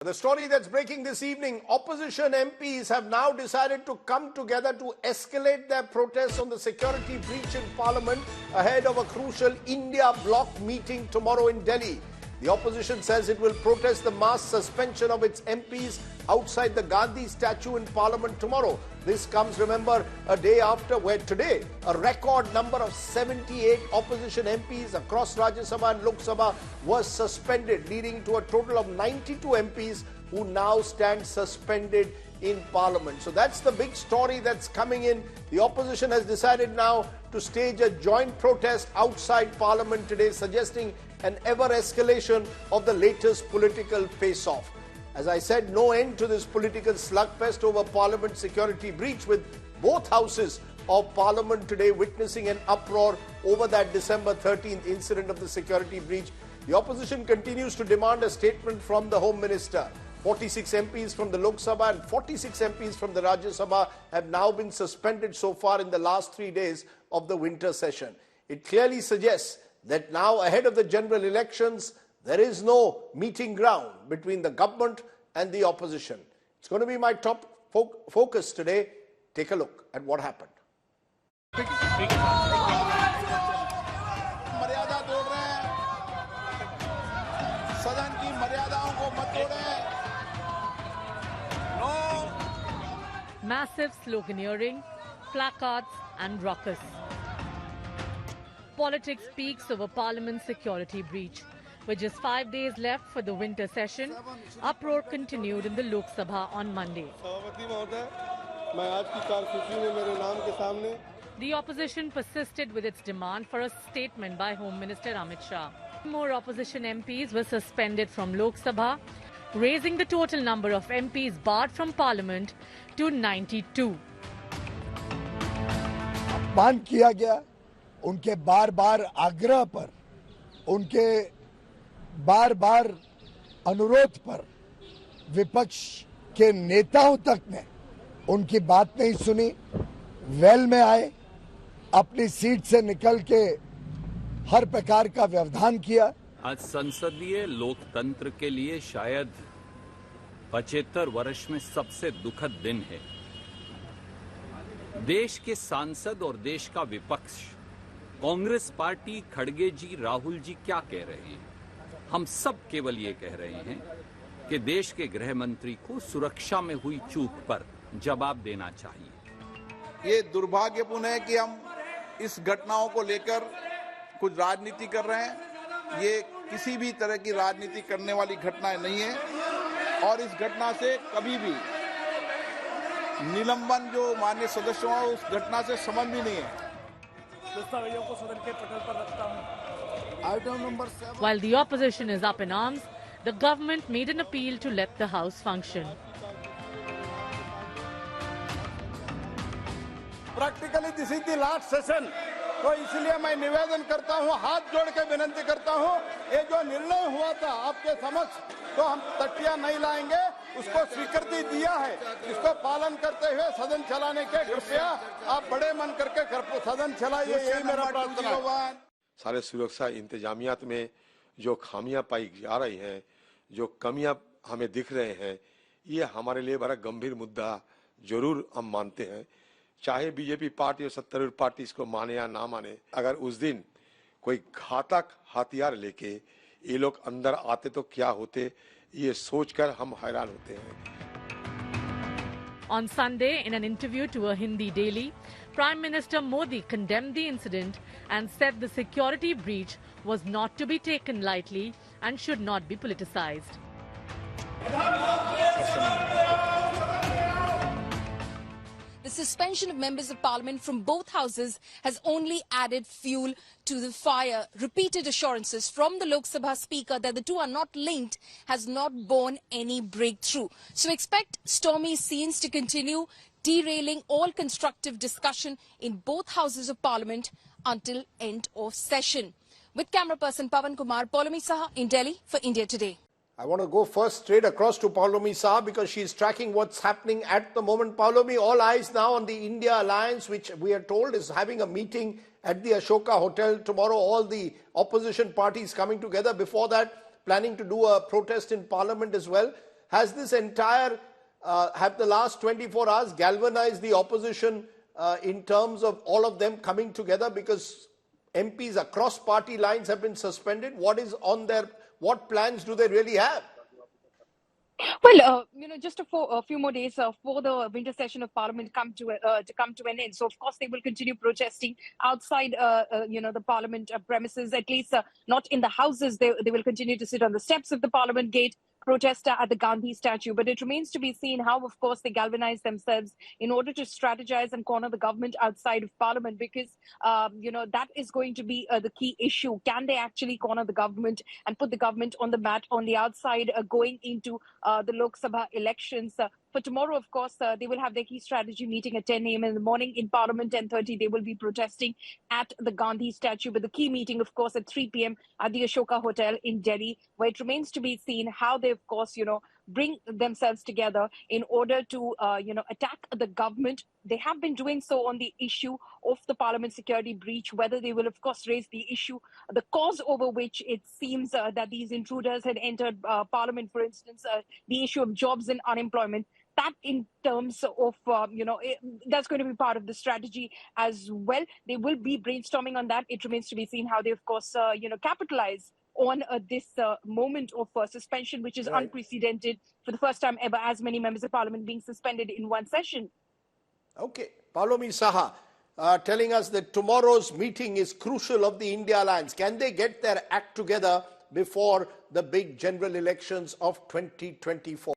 The story that's breaking this evening, opposition MPs have now decided to come together to escalate their protests on the security breach in Parliament ahead of a crucial India bloc meeting tomorrow in Delhi. The opposition says it will protest the mass suspension of its MPs outside the Gandhi statue in Parliament tomorrow. This comes, remember, a day after where today a record number of 78 opposition MPs across Rajya Sabha and Lok Sabha was suspended, leading to a total of 92 MPs who now stand suspended in Parliament. So that's the big story that's coming in. The opposition has decided now to stage a joint protest outside Parliament today, suggesting an ever-escalation of the latest political face-off. As I said, no end to this political slugfest over Parliament security breach, with both houses of Parliament today witnessing an uproar over that December 13th incident of the security breach. The opposition continues to demand a statement from the Home Minister. 46 MPs from the Lok Sabha and 46 MPs from the Rajya Sabha have now been suspended so far in the last 3 days of the winter session. It clearly suggests that now, ahead of the general elections, there is no meeting ground between the government and the opposition. It's going to be my top focus today. Take a look at what happened. Massive sloganeering, placards and ruckus. Politics peaks over Parliament security breach. With just 5 days left for the winter session, uproar continued in the Lok Sabha on Monday. The opposition persisted with its demand for a statement by Home Minister Amit Shah. More opposition MPs were suspended from Lok Sabha, raising the total number of MPs barred from Parliament to 92. अपमान किया गया, उनके बार-बार आग्रह पर, उनके बार-बार अनुरोध पर विपक्ष के नेताओं तक ने उनकी बात नहीं सुनी, वेल में आए, अपनी सीट से निकल के हर प्रकार का व्यवधान किया। आज संसदीय लोकतंत्र के लिए शायद 75 वर्ष में सबसे दुखद दिन है। देश के सांसद और देश का विपक्ष, कांग्रेस पार्टी, खड़गे जी, राहुल जी क्या कह रहे हैं? हम सब केवल ये कह रहे हैं कि देश के गृह मंत्री को सुरक्षा में हुई चूक पर जवाब देना चाहिए। ये दुर्भाग्यपूर्ण है कि हम इस घटनाओं को लेकर कुछ राजनीति कर रहे हैं। ये किसी भी तरह की राजनीति करने वाली घटना नहीं है और इस घटना से कभी भी निलंबन जो माननीय सदस्यों है उस घटना से संबंध भी नहीं है। दस्तावेजों को सदन के पटल पर रखता हूं। Item number 7. While the opposition is up in arms, the government made an appeal to let the House function. Practically this is the last session. तो इसलिए मैं निवेदन करता हूं, हाथ जोड़ के विनती करता हूं, ये जो निर्णय हुआ था आपके समक्ष, तो हम तख्तियां नहीं लाएंगे, उसको स्वीकृति दिया है, इसको पालन करते हुए सदन चलाने के कृपया आप बड़े मन करके सदन चलाइए, यही मेरा प्रार्थना है। सारे सुरक्षा इंतजामियात में जो खामियां पाई जा रही हैं, जो कमियां हमें दिख रहे हैं, ये हमारे लिए बड़ा गंभीर मुद्दा जरूर हम मानते हैं। चाहे बीजेपी पार्टी और सत्तारूढ़ पार्टी इसको माने या ना माने, अगर उस दिन कोई घातक हथियार लेके ये लोग अंदर आते तो क्या होते, ये सोचकर हम हैरान होते हैं। On Sunday, in an interview to a Hindi daily, Prime Minister Modi condemned the incident and said the security breach was not to be taken lightly and should not be politicized. The suspension of members of parliament from both houses has only added fuel to the fire. Repeated assurances from the Lok Sabha speaker that the two are not linked has not borne any breakthrough. So expect stormy scenes to continue, derailing all constructive discussion in both houses of parliament until end of session. With camera person Pawan Kumar, Paulomi Saha in Delhi for India Today. I want to go first straight across to Paulomi Shah because she's tracking what's happening at the moment. Paulomi, all eyes now on the India Alliance, which we are told is having a meeting at the Ashoka Hotel tomorrow. All the opposition parties coming together. Before that, planning to do a protest in Parliament as well. has this entire, have the last 24 hours galvanized the opposition in terms of all of them coming together? Because MPs across party lines have been suspended. What plans do they really have? Well, just a few more days for the winter session of Parliament to come to an end. So, of course, they will continue protesting outside, the Parliament premises. At least not in the houses. They will continue to sit on the steps of the Parliament gate, protest at the Gandhi statue. But it remains to be seen how, of course, they galvanize themselves in order to strategize and corner the government outside of Parliament, because, that is going to be the key issue. Can they actually corner the government and put the government on the mat on the outside going into the Lok Sabha elections? For tomorrow, of course, they will have their key strategy meeting at 10 a.m. in the morning. In Parliament, 10:30, they will be protesting at the Gandhi statue. But the key meeting, of course, at 3 p.m. at the Ashoka Hotel in Delhi, where it remains to be seen how they, of course, bring themselves together in order to, attack the government. They have been doing so on the issue of the Parliament security breach, whether they will, of course, raise the issue, the cause over which it seems that these intruders had entered Parliament, for instance, the issue of jobs and unemployment. That in terms of, that's going to be part of the strategy as well. They will be brainstorming on that. It remains to be seen how they, of course, capitalize on this moment of suspension, which is unprecedented for the first time ever, as many members of Parliament being suspended in one session. Okay. Palomi Saha telling us that tomorrow's meeting is crucial of the India Alliance. Can they get their act together before the big general elections of 2024?